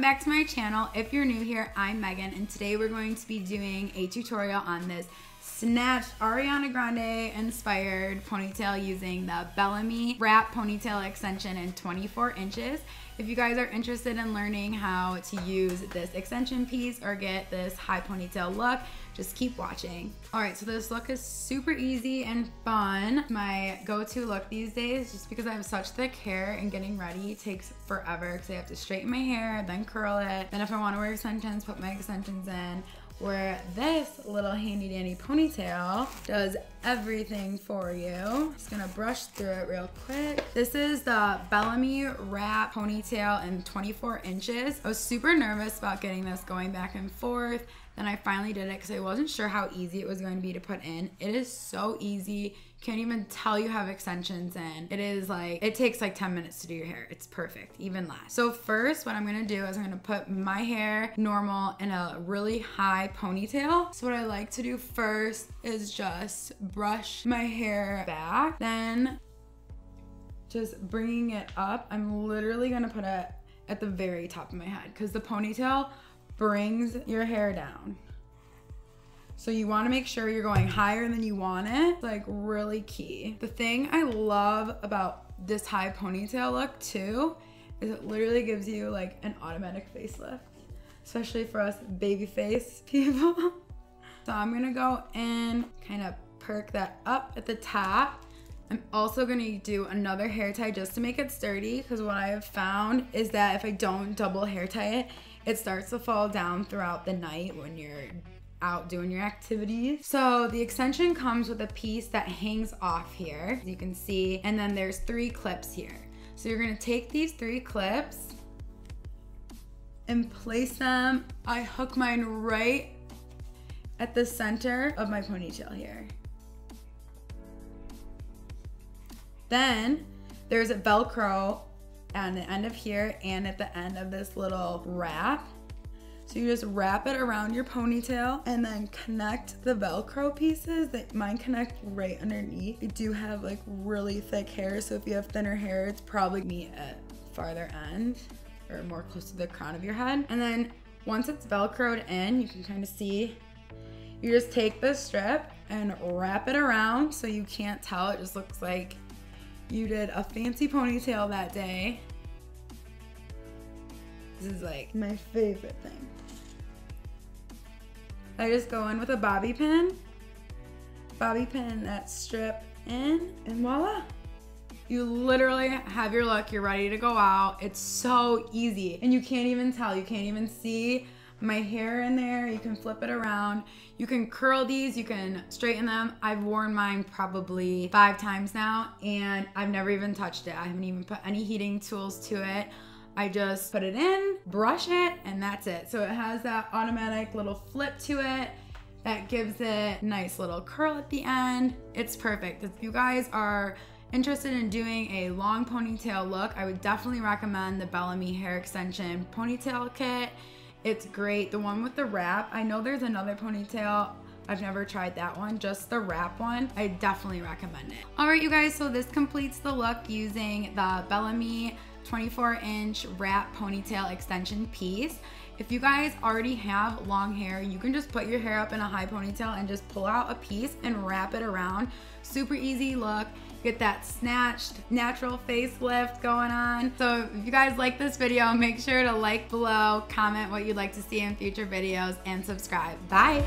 back to my channel. If you're new here, I'm Megan, and today we're going to be doing a tutorial on this snatched Ariana Grande inspired ponytail using the Bellami wrap ponytail extension in 24 inches. If you guys are interested in learning how to use this extension piece or get this high ponytail look, just keep watching. All right, so this look is super easy and fun. My go-to look these days, just because I have such thick hair and getting ready takes forever because I have to straighten my hair, then curl it. Then if I want to wear extensions, put my extensions in. Where this little handy dandy ponytail does everything for you. Just gonna brush through it real quick. This is the Bellami wrap ponytail in 24 inches. I was super nervous about getting this going back and forth. Then I finally did it because I wasn't sure how easy it was going to be to put in. It is so easy. Can't even tell you have extensions in. It is like, it takes like 10 minutes to do your hair. It's perfect, even less. So first, what I'm gonna do is I'm gonna put my hair normal in a really high ponytail. So what I like to do first is just brush my hair back, then just bringing it up. I'm literally gonna put it at the very top of my head because the ponytail brings your hair down. So you want to make sure you're going higher than you want it. It's like really key. The thing I love about this high ponytail look too is it literally gives you like an automatic facelift, especially for us baby face people. So I'm gonna go in, kind of perk that up at the top. I'm also gonna do another hair tie just to make it sturdy, because what I have found is that if I don't double hair tie it, it starts to fall down throughout the night when you're out doing your activities. So the extension comes with a piece that hangs off here, as you can see, and then there's 3 clips here. So you're gonna take these 3 clips and place them. I hook mine right at the center of my ponytail here. Then there's a Velcro on the end of here and at the end of this little wrap. So you just wrap it around your ponytail and then connect the Velcro pieces. That mine connect right underneath. I do have like really thick hair, so if you have thinner hair, it's probably me at farther end or more close to the crown of your head. And then once it's Velcroed in, you can kind of see, you just take this strip and wrap it around so you can't tell. It just looks like you did a fancy ponytail that day. This is like my favorite thing. I just go in with a bobby pin that strip in, and voila. You literally have your look, you're ready to go out. It's so easy, and you can't even tell, you can't even see my hair in there. You can flip it around. You can curl these, you can straighten them. I've worn mine probably 5 times now, and I've never even touched it. I haven't even put any heating tools to it. I just put it in, brush it, and that's it. So it has that automatic little flip to it that gives it a nice little curl at the end. It's perfect. If you guys are interested in doing a long ponytail look, I would definitely recommend the Bellami hair extension ponytail kit. It's great. The one with the wrap. I know there's another ponytail. I've never tried that one, just the wrap one. I definitely recommend it. All right, you guys, so this completes the look using the Bellami 24-inch wrap ponytail extension piece. If you guys already have long hair, you can just put your hair up in a high ponytail and just pull out a piece and wrap it around. Super easy look. Get that snatched natural facelift going on. So if you guys like this video, make sure to like below, comment what you'd like to see in future videos, and subscribe. Bye.